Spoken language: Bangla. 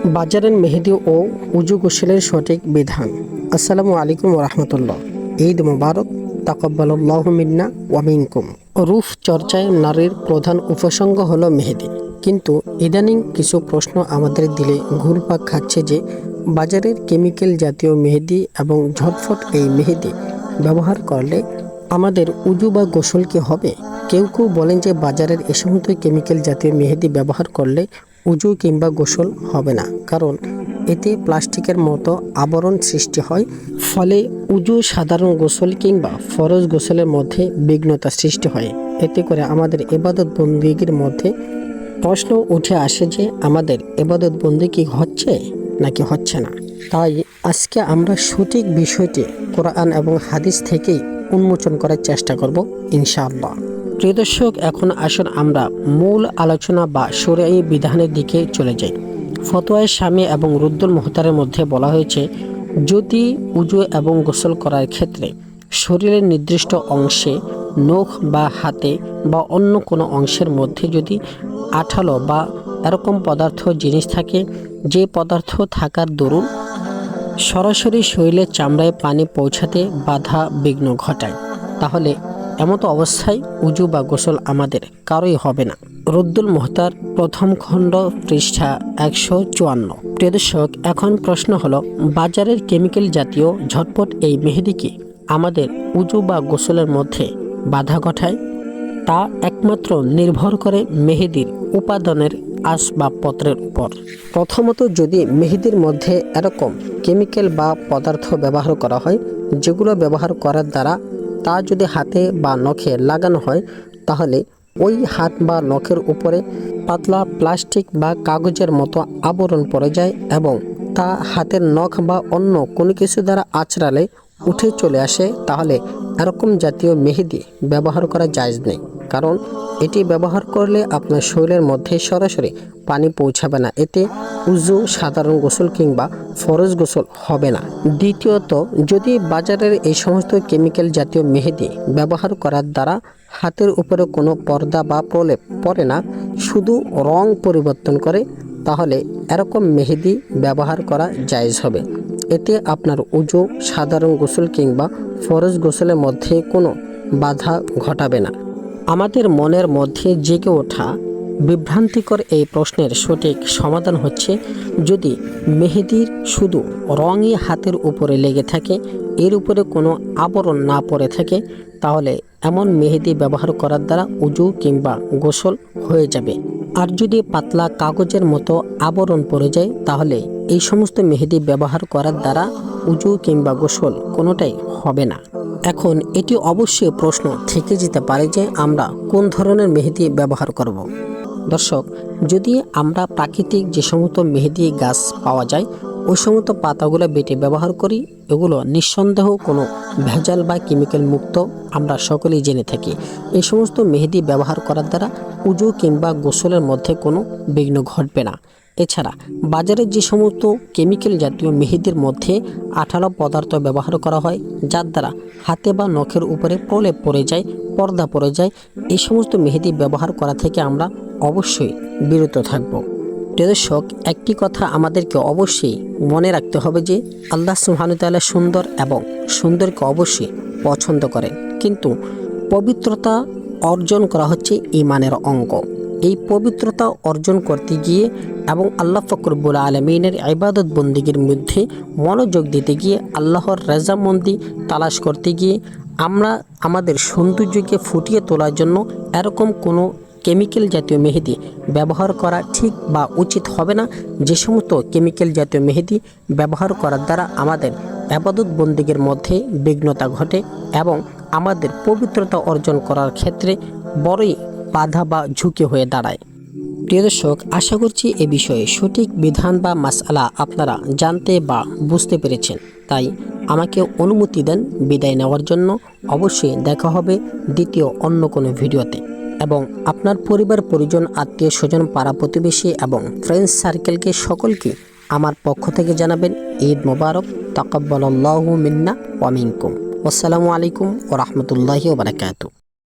বাজারের মেহেদি ও উজু গোসলের সঠিক বিধান। আসসালামু আলাইকুম ওয়া রাহমাতুল্লাহ। ঈদ মুবারক, তাকাব্বালাল্লাহু মিন্না ওয়া মিনকুম। রূপ চর্চায় নারীর প্রধান উপসঙ্গ হলো মেহেদি, কিন্তু ইদানিং কিছু প্রশ্ন আমাদের দিলে ঘুরপাক খাচ্ছে যে বাজারের কেমিক্যাল জাতীয় মেহেদি এবং ঝটফট এই মেহেদি ব্যবহার করলে আমাদের উজু বা গোসল কি হবে? কেউ কেউ বলেন যে বাজারের এ সমস্ত কেমিক্যাল জাতীয় মেহেদি ব্যবহার করলে উজু কিংবা গোসল হবে না, কারণ এতে প্লাস্টিকের মতো আবরণ সৃষ্টি হয়, ফলে উজু, সাধারণ গোসল কিংবা ফরজ গোসলের মধ্যে বিঘ্নতা সৃষ্টি হয়। এতে করে আমাদের ইবাদত বন্দেগীর মধ্যে প্রশ্ন উঠে আসে যে আমাদের ইবাদত বন্দেগী হচ্ছে নাকি হচ্ছে না। তাই আজকে আমরা সঠিক বিষয়টি কোরআন এবং হাদিস থেকেই উন্মোচন করার চেষ্টা করব ইনশাআল্লাহ। প্রিয় দর্শক, এখন আসুন আমরা মূল আলোচনা বা শরঈ বিধানের দিকে চলে যাই। ফতোয়ায়ে শামী এবং রুদ্দুল মুহতারের মধ্যে বলা হয়েছে, যদি উজু এবং গোসল করার ক্ষেত্রে শরীরের নির্দিষ্ট অংশে, নখ বা হাতে বা অন্য কোনো অংশের মধ্যে যদি আঠালো বা এরকম পদার্থ জিনিস থাকে, যে পদার্থ থাকার দরুন সরাসরি শরীরের চামড়ায় পানি পৌঁছাতে বাধা বিঘ্ন ঘটায়, তাহলে এমতো অবস্থায় উজু বা গোসল আমাদের কারোই হবে না। রুদ্দুল মুহতার প্রথম খণ্ড, পৃষ্ঠা 154। প্রিয় দর্শক, এখন প্রশ্ন হলো, বাজারের কেমিক্যাল জাতীয় ঝটপট এই মেহেদি কি আমাদের উজু বা গোসলের মধ্যে বাধা ঘটায়? তা একমাত্র নির্ভর করে মেহেদির উপাদানের আসবাবপত্রের উপর। প্রথমত, যদি মেহেদির মধ্যে এরকম কেমিক্যাল বা পদার্থ ব্যবহার করা হয় যেগুলো ব্যবহার করার দ্বারা তা যদি হাতে বা নখে লাগানো হয়, তাহলে ওই হাত বা নখের উপরে পাতলা প্লাস্টিক বা কাগজের মতো আবরণ পড়ে যায় এবং তা হাতের নখ বা অন্য কোনো কিছু দ্বারা আঁচড়ালে উঠে চলে আসে, তাহলে এরকম জাতীয় মেহেদি ব্যবহার করা জায়েজ নেই, কারণ এটি ব্যবহার করলে আপনার শরীরের মধ্যে সরাসরি পানি পৌঁছাবে না, এতে উজু, সাধারণ গোসল কিংবা ফরজ গোসল হবে না। দ্বিতীয়ত, যদি বাজারের এই সমস্ত কেমিক্যাল জাতীয় মেহেদি ব্যবহার করার দ্বারা হাতের উপরে কোনো পর্দা বা প্রলেপ পড়ে না, শুধু রং পরিবর্তন করে, তাহলে এরকম মেহেদি ব্যবহার করা জায়েজ হবে। এতে আপনার উজু, সাধারণ গোসল কিংবা ফরজ গোসলের মধ্যে কোনো বাধা ঘটাবে না। আমাদের মনের মধ্যে জেগে ওঠা বিভ্রান্তিকর এই প্রশ্নের সঠিক সমাধান হচ্ছে, যদি মেহেদির শুধু রঙই হাতের উপরে লেগে থাকে, এর উপরে কোনো আবরণ না পড়ে থাকে, তাহলে এমন মেহেদি ব্যবহার করার দ্বারা উজু কিংবা গোসল হয়ে যাবে। আর যদি পাতলা কাগজের মতো আবরণ পড়ে যায়, তাহলে এই সমস্ত মেহেদি ব্যবহার করার দ্বারা উজু কিংবা গোসল কোনোটাই হবে না। এখন এটি অবশ্যই প্রশ্ন থেকে যেতে পারে যে আমরা কোন ধরনের মেহেদি ব্যবহার করব। দর্শক, যদি আমরা প্রাকৃতিক যে সমস্ত মেহেদি গাছ পাওয়া যায় ওই সমস্ত পাতাগুলো বেটে ব্যবহার করি, এগুলো নিঃসন্দেহ কোনো ভেজাল বা কেমিক্যাল মুক্ত, আমরা সকলেই জেনে থাকি। এই সমস্ত মেহেদি ব্যবহার করার দ্বারা উজু কিংবা গোসলের মধ্যে কোনো বিঘ্ন ঘটবে না। এছাড়া বাজারের যে সমস্ত কেমিক্যাল জাতীয় মেহেদির মধ্যে আঠালো পদার্থ ব্যবহার করা হয়, যার দ্বারা হাতে বা নখের উপরে প্রলেপ পড়ে যায়, পর্দা পড়ে যায়, এই সমস্ত মেহেদি ব্যবহার করা থেকে আমরা অবশ্যই বিরত থাকব। প্রিয় দর্শক, একটি কথা আমাদেরকে অবশ্যই মনে রাখতে হবে যে আল্লাহ সুবহানাহু ওয়া তাআলা সুন্দর এবং সুন্দরকে অবশ্যই পছন্দ করেন, কিন্তু পবিত্রতা অর্জন করা হচ্ছে ঈমানের অঙ্গ। এই পবিত্রতা অর্জন করতে গিয়ে এবং আল্লাহ পাক রব্বুল আলামিনের ইবাদত বন্দেগীর মধ্যে মনোযোগ দিতে গিয়ে, আল্লাহর রাজামন্দি তালাশ করতে গিয়ে আমরা আমাদের সৌন্দর্যকে ফুটিয়ে তোলার জন্য এরকম কোনো কেমিক্যাল জাতীয় মেহেদি ব্যবহার করা ঠিক বা উচিত হবে না। যে সমস্ত কেমিক্যাল জাতীয় মেহেদি ব্যবহার করার দ্বারা আমাদের ইবাদত বন্দেগীর মধ্যে বিঘ্নতা ঘটে এবং আমাদের পবিত্রতা অর্জন করার ক্ষেত্রে বড়ই বাধা বা ঝুঁকি হয়ে দাঁড়ায়। প্রিয় দর্শক, আশা করছি এ বিষয়ে সঠিক বিধান বা মাসআলা আপনারা জানতে বা বুঝতে পেরেছেন। তাই আমাকে অনুমতি দেন বিদায় নেওয়ার জন্য। অবশ্যই দেখা হবে দ্বিতীয় অন্য কোনো ভিডিওতে, এবং আপনার পরিবার, পরিজন, আত্মীয় স্বজন, পাড়া প্রতিবেশী এবং ফ্রেন্ডস সার্কেলকে সকলকে আমার পক্ষ থেকে জানাবেন ঈদ মোবারক, তাকাব্বালাল্লাহু মিন্না ওয়া মিনকুম। আসসালামু আলাইকুম ওয়া রাহমাতুল্লাহি ওয়া বারাকাতুহু।